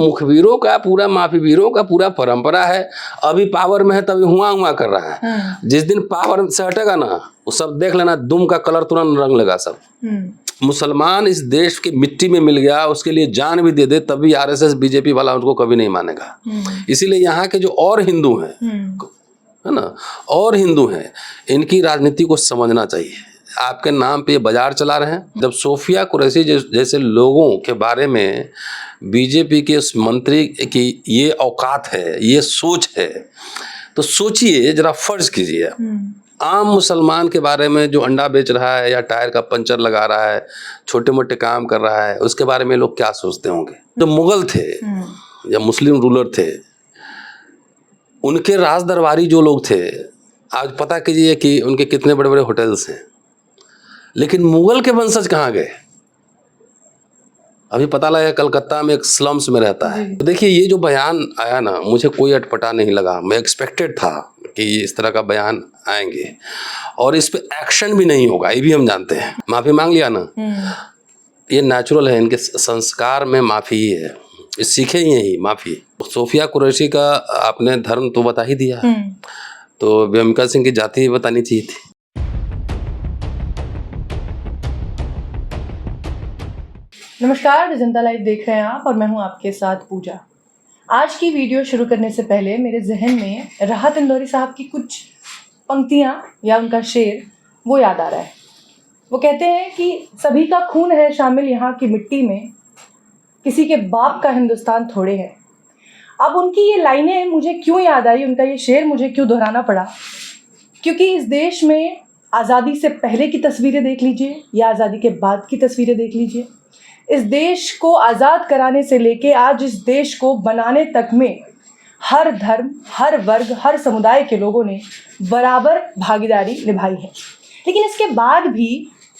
मुखबिरों का पूरा माफीवीरों का पूरा परंपरा है। अभी पावर में है तभी हुआ कर रहा है, जिस दिन पावर से हटेगा ना वो सब देख लेना, दुम का कलर तुरंत रंग लेगा सब। मुसलमान इस देश की मिट्टी में मिल गया, उसके लिए जान भी दे दे तब भी आरएसएस बीजेपी वाला उनको कभी नहीं मानेगा। इसीलिए यहाँ के जो और हिंदू हैं, है ना, और हिंदू हैं, इनकी राजनीति को समझना चाहिए। आपके नाम पे ये बाजार चला रहे हैं। जब सोफिया कुरैशी जैसे लोगों के बारे में बीजेपी के उस मंत्री की ये औकात है, ये सोच है, तो सोचिए जरा, फर्ज कीजिए आम मुसलमान के बारे में जो अंडा बेच रहा है या टायर का पंचर लगा रहा है, छोटे मोटे काम कर रहा है, उसके बारे में लोग क्या सोचते होंगे। जो मुगल थे या मुस्लिम रूलर थे, उनके राज दरबारी जो लोग थे, आज पता कीजिए कि उनके कितने बड़े बड़े होटल्स हैं, लेकिन मुगल के वंशज कहाँ गए। अभी पता लगा कलकत्ता में एक स्लम्स में रहता है। तो देखिए ये जो बयान आया ना, मुझे कोई अटपटा नहीं लगा। मैं एक्सपेक्टेड था कि इस तरह का बयान आएंगे और इस पे एक्शन भी नहीं होगा, ये भी हम जानते हैं। माफी मांग लिया ना, ये नेचुरल है, इनके संस्कार में माफी ही है, ये सीखे ही यही माफी। सोफिया कुरैशी का आपने धर्म तो बता ही दिया, तो व्योमिका सिंह की जाति बतानी चाहिए थी। नमस्कार, जनता लाइव देख रहे हैं आप और मैं हूं आपके साथ पूजा। आज की वीडियो शुरू करने से पहले मेरे जहन में राहत इंदौरी साहब की कुछ पंक्तियां या उनका शेर वो याद आ रहा है। वो कहते हैं कि सभी का खून है शामिल यहाँ की मिट्टी में, किसी के बाप का हिंदुस्तान थोड़े है। अब उनकी ये लाइनें मुझे क्यों याद आई, उनका ये शेर मुझे क्यों दोहराना पड़ा, क्योंकि इस देश में आज़ादी से पहले की तस्वीरें देख लीजिए या आज़ादी के बाद की तस्वीरें देख लीजिए, इस देश को आज़ाद कराने से लेके आज इस देश को बनाने तक में हर धर्म, हर वर्ग, हर समुदाय के लोगों ने बराबर भागीदारी निभाई है। लेकिन इसके बाद भी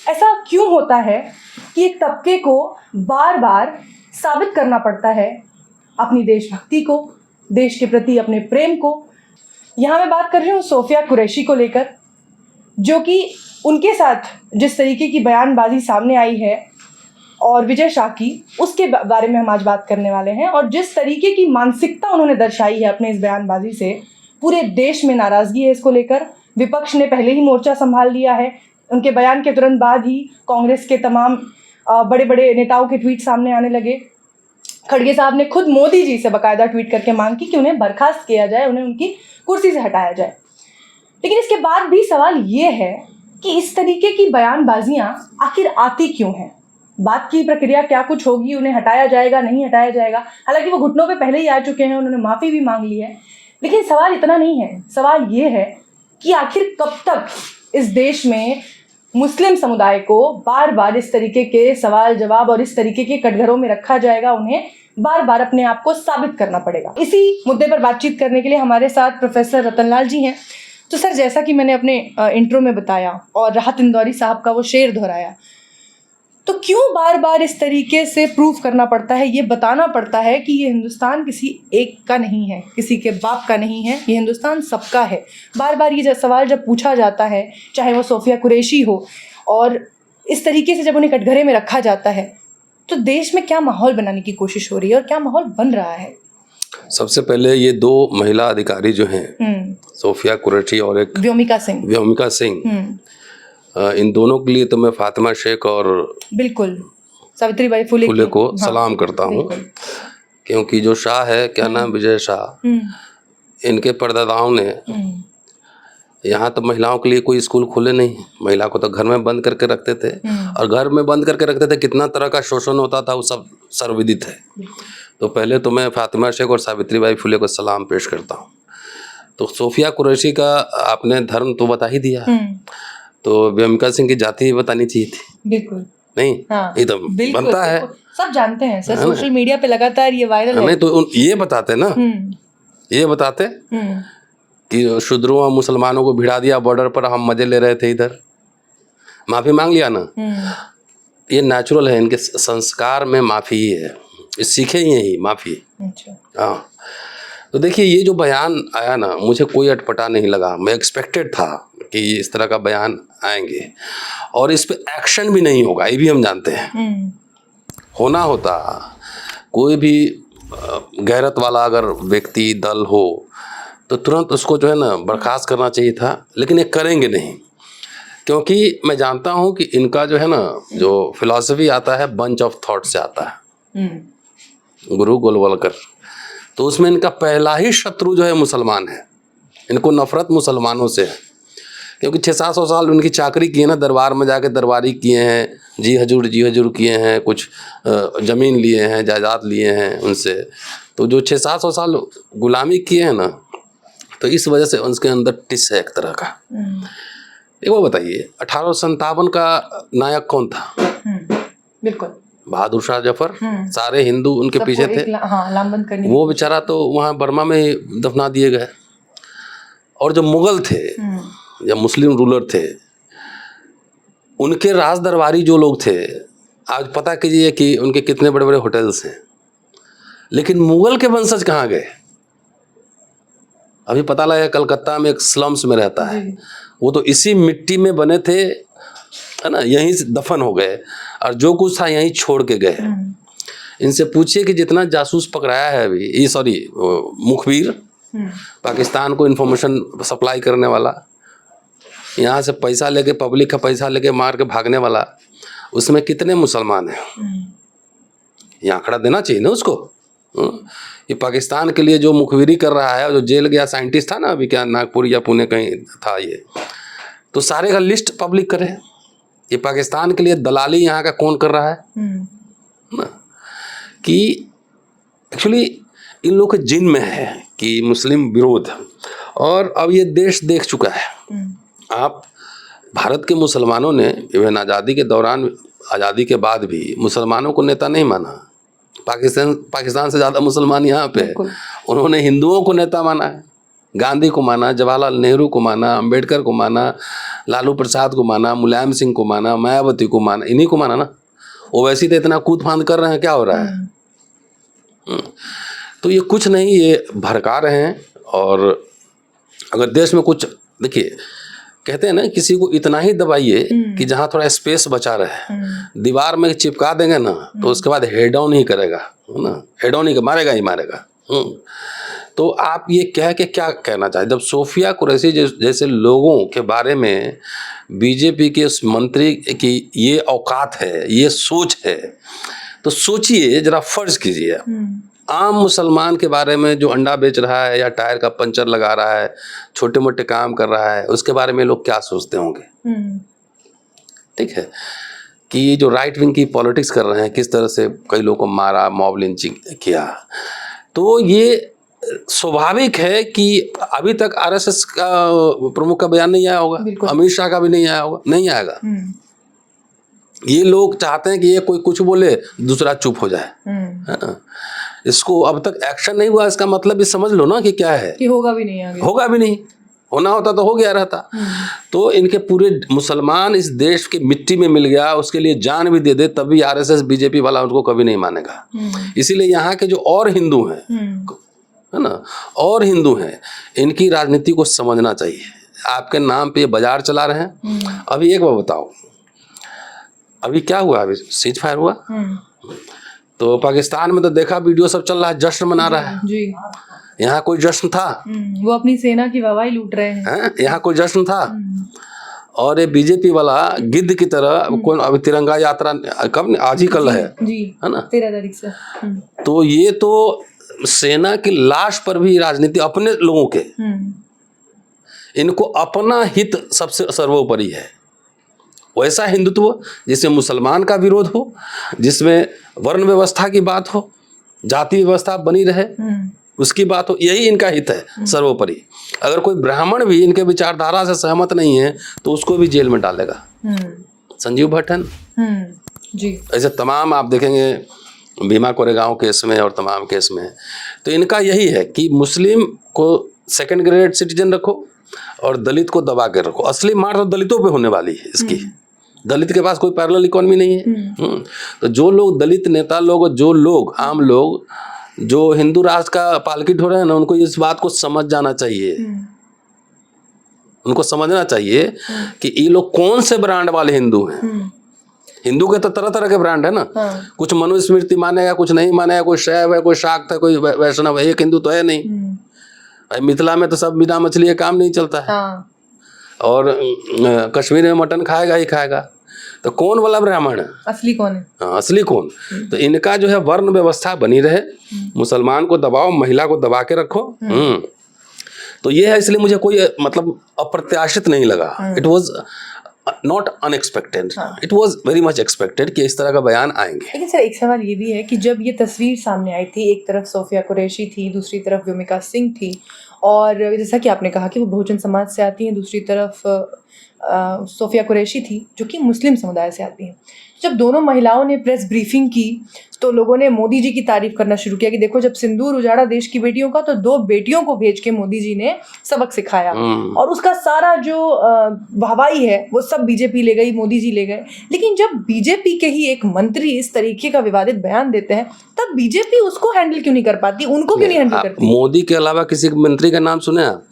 ऐसा क्यों होता है कि एक तबके को बार बार साबित करना पड़ता है अपनी देशभक्ति को, देश के प्रति अपने प्रेम को। यहाँ मैं बात कर रही हूँ सोफिया कुरैशी को लेकर, जो कि उनके साथ जिस तरीके की बयानबाजी सामने आई है और विजय शाह की, उसके बारे में हम आज बात करने वाले हैं। और जिस तरीके की मानसिकता उन्होंने दर्शाई है अपने इस बयानबाजी से, पूरे देश में नाराज़गी है इसको लेकर। विपक्ष ने पहले ही मोर्चा संभाल लिया है। उनके बयान के तुरंत बाद ही कांग्रेस के तमाम बड़े बड़े नेताओं के ट्वीट सामने आने लगे। खड़गे साहब ने खुद मोदी जी से बाकायदा ट्वीट करके मांग की कि उन्हें बर्खास्त किया जाए, उन्हें उनकी कुर्सी से हटाया जाए। लेकिन इसके बाद भी सवाल ये है कि इस तरीके की बयानबाजियाँ आखिर आती क्यों हैं। बात की प्रक्रिया क्या कुछ होगी, उन्हें हटाया जाएगा, नहीं हटाया जाएगा। हालांकि वो घुटनों पे पहले ही आ चुके हैं, उन्होंने माफ़ी भी मांग ली है। लेकिन सवाल इतना नहीं है, सवाल ये है कि आखिर कब तक इस देश में मुस्लिम समुदाय को बार बार इस तरीके के सवाल जवाब और इस तरीके के कटघरों में रखा जाएगा, उन्हें बार बार अपने आप को साबित करना पड़ेगा। इसी मुद्दे पर बातचीत करने के लिए हमारे साथ प्रोफेसर रतनलाल जी हैं। तो सर, जैसा कि मैंने अपने इंट्रो में बताया और राहत इंदौरी साहब का वो शेर दोहराया, तो क्यों बार बार इस तरीके से प्रूफ करना पड़ता है, ये बताना पड़ता है कि ये हिंदुस्तान किसी एक का नहीं है, किसी के बाप का नहीं है, ये हिंदुस्तान सबका है। बार बार ये सवाल जब पूछा जाता है, चाहे वो सोफिया कुरैशी हो, और इस तरीके से जब उन्हें कटघरे में रखा जाता है, तो देश में क्या माहौल बनाने की कोशिश हो रही है और क्या माहौल बन रहा है। सबसे पहले ये दो महिला अधिकारी जो हैं, सोफिया कुरैशी और एक व्योमिका सिंह, इन दोनों के लिए तो मैं फातिमा शेख और बिल्कुल सावित्रीबाई फुले को सलाम करता हूँ, क्योंकि जो शाह है, क्या नाम, विजय शाह, इनके परदादाओं ने, यहाँ तो महिलाओं के लिए कोई स्कूल खुले नहीं, महिला को तो घर में बंद करके रखते थे, और घर में बंद करके रखते थे, कितना तरह का शोषण होता था वो सब सर्वविदित है। तो पहले तो मैं फातिमा शेख और सावित्रीबाई फुले को सलाम पेश करता हूँ। तो सोफिया कुरैशी का आपने धर्म तो बता ही दिया, तो व्योमिका सिंह की जाति बतानी चाहिए थी। बिल्कुल नहीं, हाँ, ये तो बनता है, सब जानते हैं सर, सोशल मीडिया पे लगातार ये वायरल है। नहीं तो ये बताते ना, ये बताते कि शूद्रों और मुसलमानों को भिड़ा दिया बॉर्डर पर, हम मजे ले रहे थे इधर, माफी मांग लिया ना। ये नेचुरल है, इनके संस्कार में माफी ही है, ये सीखे ही यही माफी। हाँ, तो देखिए ये जो बयान आया ना, मुझे कोई अटपटा नहीं लगा। मैं एक्सपेक्टेड था कि इस तरह का बयान आएंगे और इस पे एक्शन भी नहीं होगा, ये भी हम जानते हैं। होना होता, कोई भी गैरत वाला अगर व्यक्ति दल हो तो तुरंत उसको जो है ना बर्खास्त करना चाहिए था, लेकिन ये करेंगे नहीं, क्योंकि मैं जानता हूँ कि इनका जो है ना जो फिलॉसफी आता है बंच ऑफ थॉट से आता है, गुरु गोलवलकर। तो उसमें इनका पहला ही शत्रु जो है मुसलमान है, इनको नफरत मुसलमानों से है, क्योंकि 600-700 साल उनकी चाकरी की है ना, दरबार में जाके दरबारी किए हैं, जी हजूर किए हैं, कुछ ज़मीन लिए हैं, जायदाद लिए हैं उनसे। तो जो 600-700 साल गुलामी किए हैं ना, तो इस वजह से उनके अंदर टिस है एक तरह का। एक वो बताइए 1857 का नायक कौन था? बिल्कुल बहादुर शाह जफर। सारे हिंदू उनके पीछे थे। लामबंद करने वो बेचारा तो वहाँ बर्मा में ही दफना दिए गए। और जो मुगल थे या मुस्लिम रूलर थे, उनके राज दरबारी जो लोग थे, आज पता कीजिए कि उनके कितने बड़े बड़े होटल्स हैं, लेकिन मुगल के वंशज कहाँ गए? अभी पता लगा कलकत्ता में एक स्लम्स में रहता है, वो तो इसी मिट्टी में बने थे, है ना, यहीं से दफन हो गए और जो कुछ था यहीं छोड़ के गए। इनसे पूछिए कि जितना जासूस पकड़ाया है अभी, ये सॉरी मुखबिर, पाकिस्तान को इन्फॉर्मेशन सप्लाई करने वाला, यहाँ से पैसा लेके, पब्लिक का पैसा लेके मार के भागने वाला, उसमें कितने मुसलमान हैं? ये आंकड़ा देना चाहिए ना उसको। ये पाकिस्तान के लिए जो मुखबिरी कर रहा है, जो जेल गया साइंटिस्ट था ना अभी, क्या नागपुर या पुणे कहीं था ये, तो सारे का लिस्ट पब्लिक करे। ये पाकिस्तान के लिए दलाली यहाँ का कौन कर रहा है ना, कि एक्चुअली इन लोग के जिन में है कि मुस्लिम विरोध, और अब ये देश देख चुका है। आप भारत के मुसलमानों ने इवन आज़ादी के दौरान, आज़ादी के बाद भी मुसलमानों को नेता नहीं माना। पाकिस्तान से ज़्यादा मुसलमान यहाँ पे है। उन्होंने हिंदुओं को नेता माना है, गांधी को माना, जवाहरलाल नेहरू को माना, अंबेडकर को माना, लालू प्रसाद को माना, मुलायम सिंह को माना, मायावती को माना, इन्हीं को माना ना। ओवैसी तो इतना कूद फांद कर रहे हैं, क्या हो रहा है? तो ये कुछ नहीं, ये भड़का रहे हैं। और अगर देश में कुछ, देखिए कहते हैं ना, किसी को इतना ही दबाइए कि जहाँ थोड़ा स्पेस बचा रहे। दीवार में चिपका देंगे ना तो उसके बाद हेड डाउन ही करेगा, है ना, हेड डाउन ही मारेगा ही मारेगा। तो आप ये कह के क्या कहना चाहें, जब सोफिया कुरैशी जैसे लोगों के बारे में बीजेपी के उस मंत्री की ये औकात है, ये सोच है, तो सोचिए जरा, फर्ज कीजिए आम मुसलमान के बारे में जो अंडा बेच रहा है या टायर का पंचर लगा रहा है, छोटे मोटे काम कर रहा है, उसके बारे में लोग क्या सोचते होंगे? ठीक है, कि ये जो राइट विंग की पॉलिटिक्स कर रहे हैं, किस तरह से कई लोगों को मारा, मॉब लिंचिंग किया, तो ये स्वाभाविक है कि अभी तक आरएसएस का प्रमुख का बयान नहीं आया होगा, अमित शाह का भी नहीं आया होगा, नहीं आएगा। ये लोग चाहते हैं कि ये कोई कुछ बोले दूसरा चुप हो जाए, है ना। इसको अब तक एक्शन नहीं हुआ, इसका मतलब ये समझ लो ना कि क्या है, कि होगा भी नहीं, आगे होगा भी नहीं। होना होता तो हो गया रहता। तो इनके पूरे मुसलमान इस देश की मिट्टी में मिल गया, उसके लिए जान भी दे दे, तभी आरएसएस बीजेपी वाला उनको कभी नहीं मानेगा। इसीलिए यहाँ के जो और हिंदू हैं, है ना, और हिंदू हैं, इनकी राजनीति को समझना चाहिए। आपके नाम पे बाजार चला रहे हैं। अभी एक बार बताओ, अभी क्या हुआ, अभी सीज फायर हुआ, तो पाकिस्तान में तो देखा वीडियो सब चल रहा है, जश्न मना रहा है जी। यहाँ कोई जश्न था? वो अपनी सेना की वाहवाही लूट रहे हैं। यहाँ कोई जश्न था? और ये बीजेपी वाला गिद्ध की तरह कौन, अभी तिरंगा यात्रा कब, आज ही कल है ना, 13 तारीख से। तो ये तो सेना की लाश पर भी राजनीति, अपने लोगों के, इनको अपना हित सबसे सर्वोपरि है। वैसा हिंदुत्व जिसमें मुसलमान का विरोध हो, जिसमें वर्ण व्यवस्था की बात हो, जाति व्यवस्था बनी रहे, उसकी बात हो, यही इनका हित है सर्वोपरि। अगर कोई ब्राह्मण भी इनके विचारधारा से सहमत नहीं है तो उसको भी जेल में डालेगा। संजीव भट्ट जी, ऐसे तमाम आप देखेंगे भीमा कोरेगांव केस में और तमाम केस में। तो इनका यही है कि मुस्लिम को सेकंड ग्रेड सिटीजन रखो और दलित को दबा के रखो। असली मार तो दलितों पे होने वाली है इसकी। दलित के पास कोई पैरेलल इकोनॉमी नहीं है। तो जो लोग दलित नेता लोग, जो लोग आम लोग जो हिंदू राष्ट्र का पालकी ढो रहे हैं ना, उनको इस बात को समझ जाना चाहिए। उनको समझना चाहिए कि ये लोग कौन से ब्रांड वाले हिंदू हैं। हिंदू के तो तरह तरह के ब्रांड है ना। हाँ। कुछ मनुस्मृति मानेगा, कुछ नहीं मानेगा, कोई शैव है, कोई शाक्त है, कोई वैष्णव है, एक हिंदू तो है नहीं। भाई मिथिला में तो सब बिना मछली के काम नहीं चलता है। हाँ। और कश्मीर में मटन खाएगा ही खाएगा। तो कौन वाला ब्राह्मण है, असली कौन है? हाँ, असली कौन। तो इनका जो है वर्ण व्यवस्था बनी रहे, मुसलमान को दबाओ, महिला को दबा के रखो। तो ये है, इसलिए मुझे कोई मतलब अप्रत्याशित नहीं लगा। It was not unexpected, it was very much expected कि इस तरह का बयान आएंगे। लेकिन सर एक सवाल ये भी है कि जब ये तस्वीर सामने आई थी, एक तरफ सोफिया कुरैशी थी, दूसरी तरफ व्योमिका सिंह थी, और जैसा कि आपने कहा कि वो बहुजन समाज से आती हैं, दूसरी तरफ सोफिया कुरैशी थी जो कि मुस्लिम समुदाय से आती हैं। जब दोनों महिलाओं ने प्रेस ब्रीफिंग की तो लोगों ने मोदी जी की तारीफ करना शुरू किया कि देखो जब सिंदूर उजाड़ा देश की बेटियों का तो 2 बेटियों को भेज के मोदी जी ने सबक सिखाया, और उसका सारा जो वाहवाही है वो सब बीजेपी ले गई, मोदी जी ले गए। लेकिन जब बीजेपी के ही एक मंत्री इस तरीके का विवादित बयान देते हैं तब बीजेपी उसको हैंडल क्यों नहीं कर पाती, उनको क्यों नहीं हैंडल करती? मोदी के अलावा किसी मंत्री का नाम सुने आप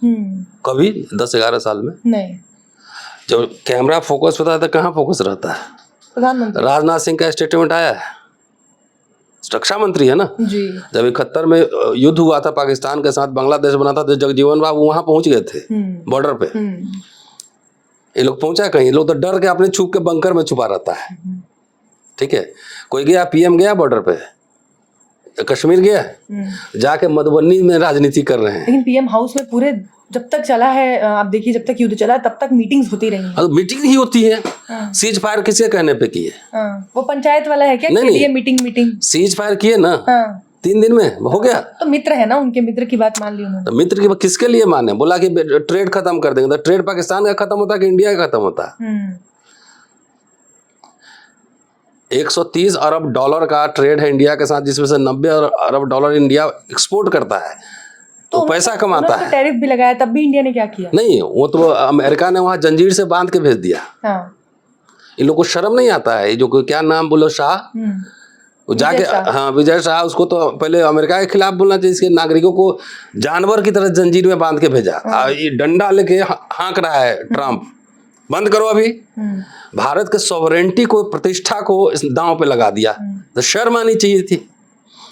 कभी 10-11 साल में? नहीं। जब कैमरा फोकस होता है तो कहाँ फोकस रहता है? प्रधानमंत्री राजनाथ सिंह का स्टेटमेंट आया है, रक्षा मंत्री है ना जी। जब 71 में युद्ध हुआ था पाकिस्तान के साथ, बांग्लादेश बना था, तो जगजीवन बाबू वहां पहुंच गए थे बॉर्डर पे। ये लोग पहुंचा कहीं, ये लोग तो डर के अपने छुप के बंकर में छुपा रहता है। ठीक है, कोई गया, पीएम गया बॉर्डर पे, कश्मीर गया, जाके मधुबनी में राजनीति कर रहे हैं। लेकिन पीएम हाउस में पूरे जब तक चला है, आप देखिए जब तक युद्ध चला है तब तक मीटिंग्स होती रही हैं। मीटिंग ही होती है। सीज फायर किसके कहने पे की है? वो पंचायत वाला है क्या? नहीं, ये मीटिंग सीज फायर किए ना 3 दिन में हो गया। तो मित्र है ना, उनके मित्र की बात मान ली उन्होंने। तो मित्र की किसके लिए माने? बोला कि ट्रेड खत्म कर देंगे। तो ट्रेड पाकिस्तान का खत्म होता है कि इंडिया का खत्म होता है? 130 अरब डॉलर का ट्रेड है इंडिया के साथ, जिसमें से 90 अरब डॉलर इंडिया एक्सपोर्ट करता है, तो पैसा कमाता है। टैरिफ भी लगाया, तब भी इंडिया ने क्या किया? नहीं, वो तो अमेरिका ने वहां जंजीर से बांध के भेज दिया। इन लोगों को शर्म नहीं आता है, जो क्या नाम बोलो, शाह, वो जाके, हाँ विजय शाह, उसको तो पहले अमेरिका के खिलाफ बोलना चाहिए। इसके नागरिकों को जानवर की तरह जंजीर में बांध के भेजा। ये डंडा लेके हाँक रहा है ट्रम्प, बंद करो अभी। भारत के सॉवरेंटी को, प्रतिष्ठा को इस दांव पे लगा दिया। तो शर्म आनी चाहिए थी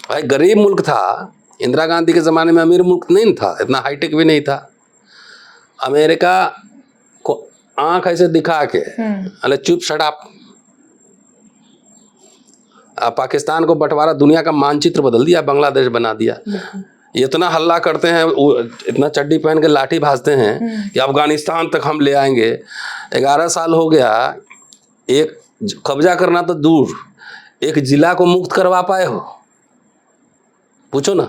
भाई। गरीब मुल्क था, इंदिरा गांधी के ज़माने में अमीर मुल्क नहीं था, इतना हाईटेक भी नहीं था। अमेरिका को आंख ऐसे दिखा के अरे चुप शट अप, पाकिस्तान को बंटवारा, दुनिया का मानचित्र बदल दिया, बांग्लादेश बना दिया। इतना हल्ला करते हैं, इतना चड्डी पहन के लाठी भाजते हैं कि अफगानिस्तान तक हम ले आएंगे। 11 साल हो गया, एक कब्जा करना तो दूर, एक जिला को मुक्त करवा पाए हो? पूछो ना।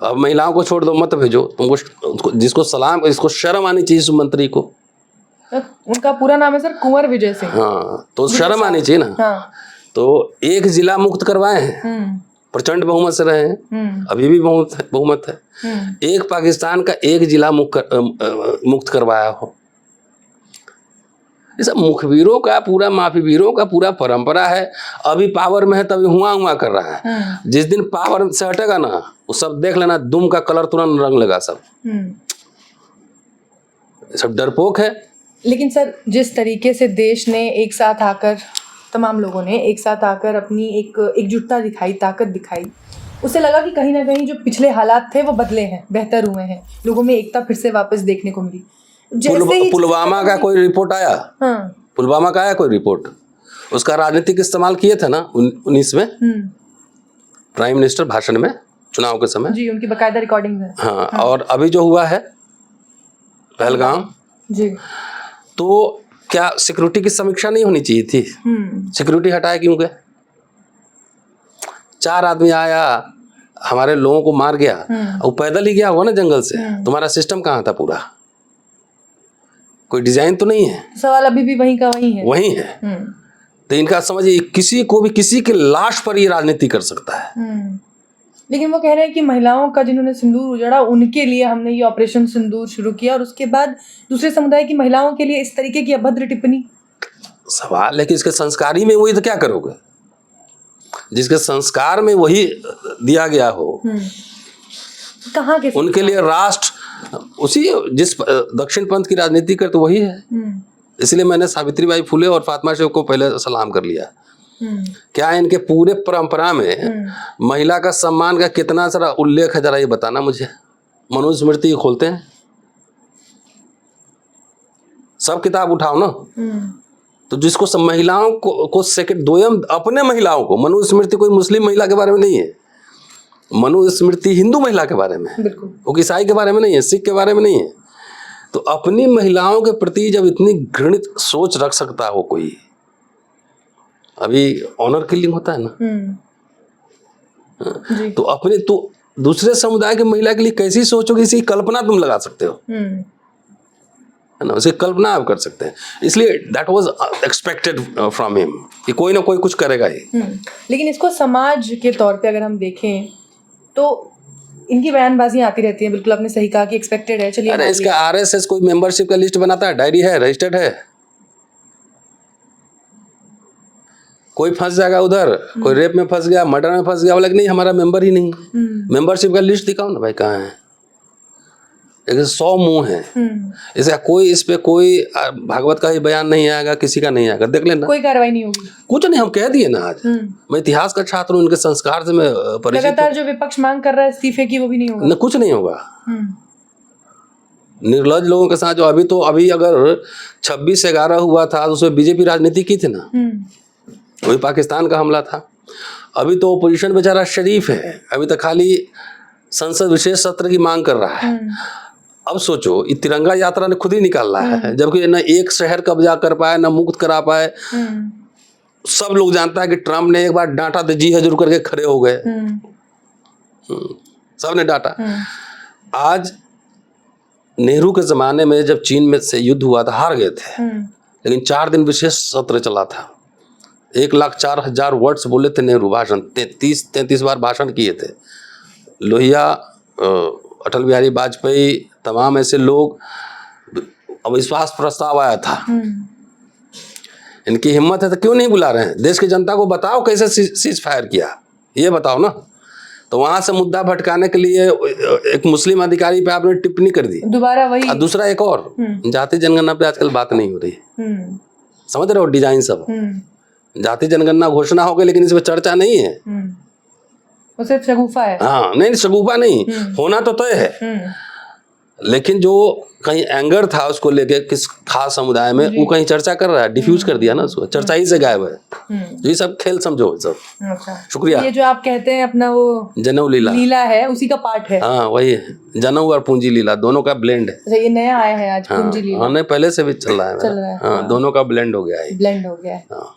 अब महिलाओं को छोड़ दो, मत भेजो। तुमको जिसको सलाम, इसको शर्म आनी चाहिए, इस मंत्री को। उनका पूरा नाम है सर कुंवर विजय सिंह। हाँ, तो शर्म आनी चाहिए ना। हाँ। तो एक जिला मुक्त करवाए हैं, प्रचंड बहुमत से रहे हैं, अभी भी बहुमत है। एक पाकिस्तान का एक जिला मुक्त करवाया हो। ये सब मुखबिरों का पूरा, माफीवीरों का पूरा परंपरा है। अभी पावर में है तभी हुआ कर रहा है। जिस दिन पावर से हटेगा ना, वो सब देख लेना, दुम का कलर तुरंत रंग लेगा। सब डरपोक है। लेकिन सर जिस तरीके से देश ने एक साथ आकर, तमाम लोगों ने एक साथ आकर अपनी एक एकजुटता दिखाई, ताकत दिखाई, उससे लगा कि कहीं ना कहीं जो पिछले हालात थे वो बदले हैं, बेहतर हुए हैं, लोगों में एकता फिर से वापस देखने को मिली। पुलवामा का कोई रिपोर्ट आया? हाँ। पुलवामा का आया कोई रिपोर्ट? उसका राजनीतिक इस्तेमाल किए थे ना 19 में प्राइम मिनिस्टर भाषण में, चुनाव के समय जी, उनकी बकायदा रिकॉर्डिंग है। हाँ, और अभी जो हुआ है पहलगाम जी, तो क्या सिक्योरिटी की समीक्षा नहीं होनी चाहिए थी? सिक्योरिटी हटाया क्यों गए? 4 आदमी आया, हमारे लोगों को मार गया, वो पैदल ही गया होगा ना जंगल से। तुम्हारा सिस्टम कहाँ था? पूरा कोई डिजाइन तो नहीं है। सवाल अभी भी वहीं का वहीं है। तो इनका समझिए, किसी को भी, किसी के लाश पर ये राजनीति कर सकता है। लेकिन वो कह रहे हैं कि महिलाओं का जिन्होंने सिंदूर उजाड़ा, उनके लिए हमने ये ऑपरेशन सिंदूर शुरू किया, और उसके बाद दूसरे समुदाय की महिलाओं के लिए इस तरीके की अभद्र टिप्पणी। सवाल है कि इसके संस्कारी में वही, तो क्या करोगे? जिसके संस्कार में वही दिया गया हो, कहाँ के उनके लिए राष्ट्र उसी, जिस दक्षिण पंथ की राजनीति करते वही है। इसलिए मैंने सावित्रीबाई फुले और फातिमा शेख को पहले सलाम कर लिया। क्या इनके पूरे परंपरा में महिला का सम्मान का कितना सारा उल्लेख है, जरा ये बताना मुझे। मनुस्मृति खोलते हैं, सब किताब उठाओ ना, तो जिसको सब महिलाओं को सेकंड दोयम अपने महिलाओं को, मनुस्मृति कोई मुस्लिम महिला के बारे में नहीं है, मनुस्मृति हिंदू महिला के बारे में, बिल्कुल वो ईसाई के बारे में नहीं है, सिख के बारे में नहीं है। तो अपनी महिलाओं के प्रति जब इतनी घृणित सोच रख सकता हो कोई, अभी ऑनर किलिंग होता है ना, जी। तो अपने तो दूसरे समुदाय की महिला के लिए कैसी सोचोगे, इसकी कल्पना तुम लगा सकते हो, है ना, उसकी कल्पना आप कर सकते हैं। इसलिए that was expected from him कि कोई ना कोई कुछ करेगा ही। लेकिन इसको समाज के तौर पे अगर हम देखें तो इनकी बयानबाजियां आती रहती हैं, बिल्कुल आपने सही कहा कि एक्सपेक्टेड है। चलिए, अरे इसका आरएसएस कोई मेंबरशिप का लिस्ट बनाता है, डायरी है, रजिस्टर्ड है, कोई फंस जाएगा उधर, कोई रेप में फंस गया, मर्डर में फंस गया, बोला कि नहीं हमारा मेंबर ही नहीं। मेंबरशिप का लिस्ट दिखाओ ना भाई, कहाँ है? एक 100 मुंह है, इसका कोई, इस पे कोई भागवत का ही बयान नहीं आएगा, किसी का नहीं आएगा, देख लेना, कोई कार्रवाई नहीं होगी, कुछ नहीं। हम कह दिए ना, आज मैं इतिहास का छात्र हूँ, इनके संस्कार से मैं परिचित लगातार जो विपक्ष मांग कर रहा है इस्तीफे की, वो भी नहीं होगा, न, कुछ नहीं होगा। निर्लज लोगों के साथ जो अभी अगर 26/11 हुआ था तो उसमें बीजेपी राजनीति की थी ना, वही पाकिस्तान का हमला था। अभी तो ओपोजिशन बेचारा शरीफ है, अभी तो खाली संसद विशेष सत्र की मांग कर रहा है। अब सोचो, ये तिरंगा यात्रा ने खुद ही निकाल रहा है, जबकि न एक शहर कब्जा कर पाए, न मुक्त करा पाए। सब लोग जानता है कि ट्रम्प ने एक बार डांटा तो जी हजूर करके खड़े हो गए, सबने डांटा। आज नेहरू के जमाने में जब चीन में से युद्ध हुआ था, हार गए थे, लेकिन 4 दिन विशेष सत्र चला था, 1,04,000 वर्ड्स बोले थे नेहरू, भाषण 33 बार भाषण किए थे। लोहिया, अटल बिहारी वाजपेयी, तमाम ऐसे लोग, अविश्वास प्रस्ताव आया था। इनकी हिम्मत है तो क्यों नहीं बुला रहे हैं? देश की जनता को बताओ कैसे सीज फायर किया, ये बताओ ना। तो वहां से मुद्दा भटकाने के लिए एक मुस्लिम अधिकारी पे आपने टिप्पणी कर दी, दोबारा वही। और दूसरा एक और, जाति जनगणना पे आजकल बात नहीं हो रही, समझ रहे हो डिजाइन सब। जाति जनगणना घोषणा हो गई, लेकिन इस पर चर्चा नहीं है, वो सिर्फ शगुफा है। हाँ, नहीं शगुफा नहीं, होना तो तय है, लेकिन जो कहीं एंगर था उसको लेके किस खास समुदाय में, वो कहीं चर्चा कर रहा है, डिफ्यूज कर दिया ना उसको, चर्चा ही से गायब है। ये सब खेल समझो सब। अच्छा, शुक्रिया। ये जो आप कहते हैं अपना वो जनऊ लीला है, उसी का पार्ट है। हाँ वही है, जनऊ और पूंजी लीला दोनों का ब्लेंड है। अच्छा, ये नया आया है आज, पूंजी लीला। हाँ, नहीं पहले से भी चल रहा है, चल रहा है, हाँ, दोनों का ब्लेंड हो गया है, ब्लेंड हो गया है। हाँ।